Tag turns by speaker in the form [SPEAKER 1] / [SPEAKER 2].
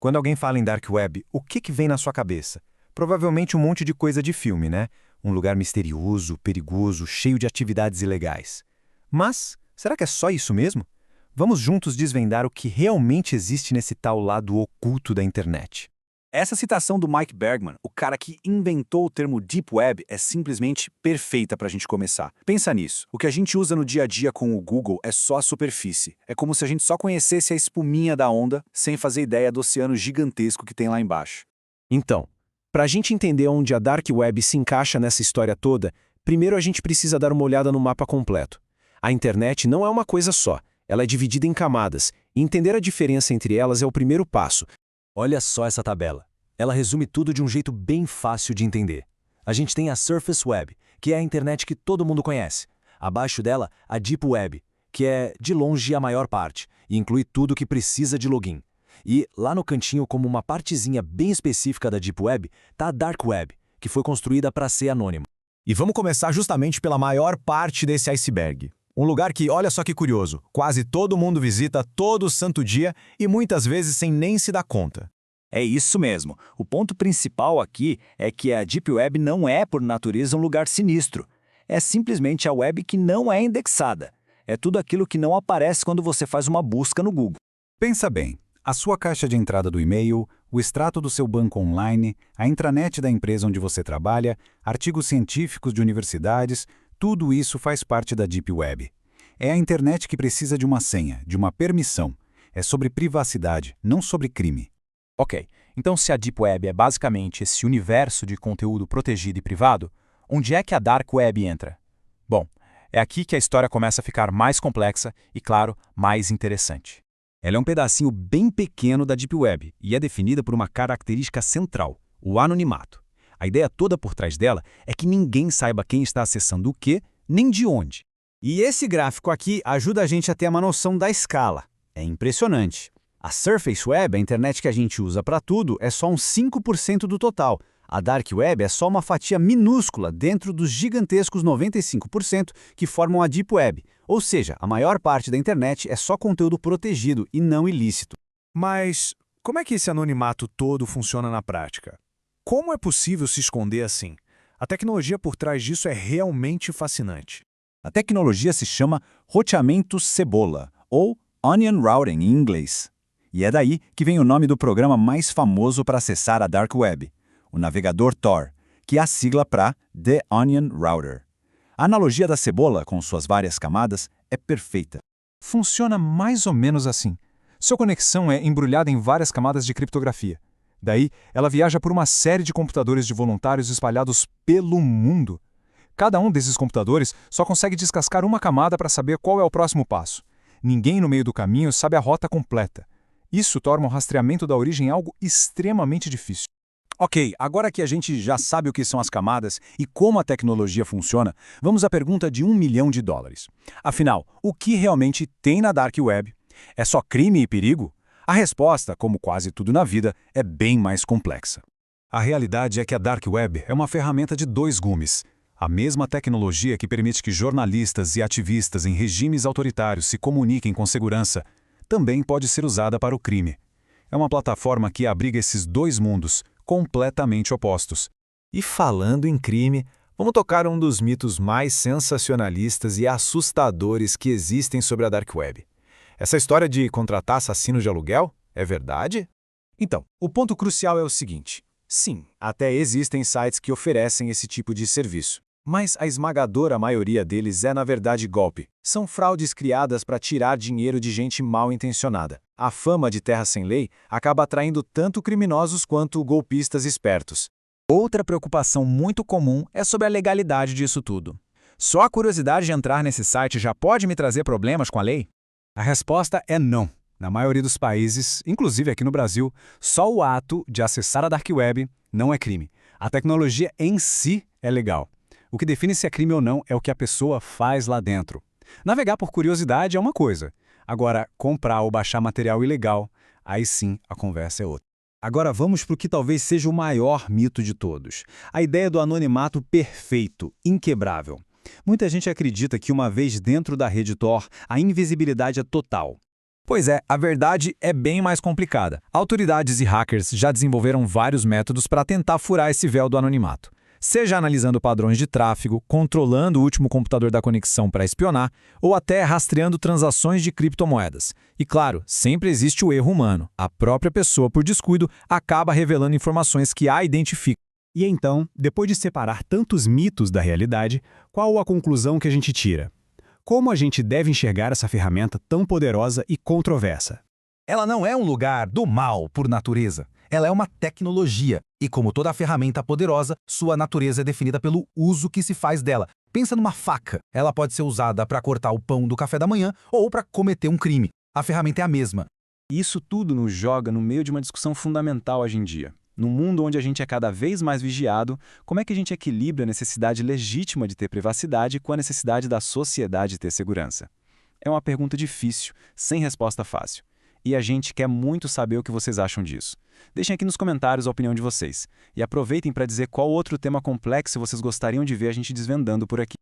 [SPEAKER 1] Quando alguém fala em Dark Web, o que vem na sua cabeça? Provavelmente um monte de coisa de filme, né? Um lugar misterioso, perigoso, cheio de atividades ilegais. Mas, será que é só isso mesmo? Vamos juntos desvendar o que realmente existe nesse tal lado oculto da internet.
[SPEAKER 2] Essa citação do Mike Bergman, o cara que inventou o termo Deep Web, é simplesmente perfeita para a gente começar. Pensa nisso. O que a gente usa no dia a dia com o Google é só a superfície. É como se a gente só conhecesse a espuminha da onda, sem fazer ideia do oceano gigantesco que tem lá embaixo.
[SPEAKER 3] Então, para a gente entender onde a Dark Web se encaixa nessa história toda, primeiro a gente precisa dar uma olhada no mapa completo. A internet não é uma coisa só, ela é dividida em camadas, e entender a diferença entre elas é o primeiro passo.
[SPEAKER 4] Olha só essa tabela. Ela resume tudo de um jeito bem fácil de entender. A gente tem a Surface Web, que é a internet que todo mundo conhece. Abaixo dela, a Deep Web, que é, de longe, a maior parte, e inclui tudo que precisa de login. E, lá no cantinho, como uma partezinha bem específica da Deep Web, está a Dark Web, que foi construída para ser anônima.
[SPEAKER 1] E vamos começar justamente pela maior parte desse iceberg. Um lugar que, olha só que curioso, quase todo mundo visita todo santo dia e muitas vezes sem nem se dar conta.
[SPEAKER 2] É isso mesmo. O ponto principal aqui é que a Deep Web não é, por natureza, um lugar sinistro. É simplesmente a web que não é indexada. É tudo aquilo que não aparece quando você faz uma busca no Google.
[SPEAKER 5] Pensa bem, a sua caixa de entrada do e-mail, o extrato do seu banco online, a intranet da empresa onde você trabalha, artigos científicos de universidades, tudo isso faz parte da Deep Web. É a internet que precisa de uma senha, de uma permissão. É sobre privacidade, não sobre crime.
[SPEAKER 6] Ok, então se a Deep Web é basicamente esse universo de conteúdo protegido e privado, onde é que a Dark Web entra? Bom, é aqui que a história começa a ficar mais complexa e, claro, mais interessante.
[SPEAKER 4] Ela é um pedacinho bem pequeno da Deep Web e é definida por uma característica central, o anonimato. A ideia toda por trás dela é que ninguém saiba quem está acessando o quê, nem de onde.
[SPEAKER 7] E esse gráfico aqui ajuda a gente a ter uma noção da escala. É impressionante. A Surface Web, a internet que a gente usa para tudo, é só uns 5% do total. A Dark Web é só uma fatia minúscula dentro dos gigantescos 95% que formam a Deep Web. Ou seja, a maior parte da internet é só conteúdo protegido e não ilícito.
[SPEAKER 3] Mas como é que esse anonimato todo funciona na prática? Como é possível se esconder assim? A tecnologia por trás disso é realmente fascinante.
[SPEAKER 5] A tecnologia se chama roteamento cebola, ou Onion Routing em inglês. E é daí que vem o nome do programa mais famoso para acessar a Dark Web, o navegador Tor, que é a sigla para The Onion Router. A analogia da cebola, com suas várias camadas, é perfeita.
[SPEAKER 8] Funciona mais ou menos assim. Sua conexão é embrulhada em várias camadas de criptografia. Daí, ela viaja por uma série de computadores de voluntários espalhados pelo mundo. Cada um desses computadores só consegue descascar uma camada para saber qual é o próximo passo. Ninguém no meio do caminho sabe a rota completa. Isso torna o rastreamento da origem algo extremamente difícil.
[SPEAKER 5] Ok, agora que a gente já sabe o que são as camadas e como a tecnologia funciona, vamos à pergunta de $1 milhão. Afinal, o que realmente tem na Dark Web? É só crime e perigo? A resposta, como quase tudo na vida, é bem mais complexa. A realidade é que a Dark Web é uma ferramenta de dois gumes. A mesma tecnologia que permite que jornalistas e ativistas em regimes autoritários se comuniquem com segurança também pode ser usada para o crime. É uma plataforma que abriga esses dois mundos, completamente opostos.
[SPEAKER 1] E falando em crime, vamos tocar um dos mitos mais sensacionalistas e assustadores que existem sobre a Dark Web. Essa história de contratar assassinos de aluguel é verdade? Então, o ponto crucial é o seguinte. Sim, até existem sites que oferecem esse tipo de serviço. Mas a esmagadora maioria deles é, na verdade, golpe. São fraudes criadas para tirar dinheiro de gente mal intencionada. A fama de terra sem lei acaba atraindo tanto criminosos quanto golpistas espertos.
[SPEAKER 6] Outra preocupação muito comum é sobre a legalidade disso tudo. Só a curiosidade de entrar nesse site já pode me trazer problemas com a lei?
[SPEAKER 5] A resposta é não. Na maioria dos países, inclusive aqui no Brasil, só o ato de acessar a Dark Web não é crime. A tecnologia em si é legal. O que define se é crime ou não é o que a pessoa faz lá dentro. Navegar por curiosidade é uma coisa. Agora, comprar ou baixar material ilegal, aí sim a conversa é outra.
[SPEAKER 7] Agora vamos para o que talvez seja o maior mito de todos. A ideia do anonimato perfeito, inquebrável. Muita gente acredita que uma vez dentro da rede Tor, a invisibilidade é total.
[SPEAKER 5] Pois é, a verdade é bem mais complicada. Autoridades e hackers já desenvolveram vários métodos para tentar furar esse véu do anonimato. Seja analisando padrões de tráfego, controlando o último computador da conexão para espionar, ou até rastreando transações de criptomoedas. E claro, sempre existe o erro humano. A própria pessoa, por descuido, acaba revelando informações que a identificam.
[SPEAKER 3] E então, depois de separar tantos mitos da realidade, qual a conclusão que a gente tira? Como a gente deve enxergar essa ferramenta tão poderosa e controversa?
[SPEAKER 9] Ela não é um lugar do mal por natureza. Ela é uma tecnologia. E como toda ferramenta poderosa, sua natureza é definida pelo uso que se faz dela. Pensa numa faca. Ela pode ser usada para cortar o pão do café da manhã ou para cometer um crime. A ferramenta é a mesma.
[SPEAKER 3] Isso tudo nos joga no meio de uma discussão fundamental hoje em dia. Num mundo onde a gente é cada vez mais vigiado, como é que a gente equilibra a necessidade legítima de ter privacidade com a necessidade da sociedade de ter segurança? É uma pergunta difícil, sem resposta fácil. E a gente quer muito saber o que vocês acham disso. Deixem aqui nos comentários a opinião de vocês. E aproveitem para dizer qual outro tema complexo vocês gostariam de ver a gente desvendando por aqui.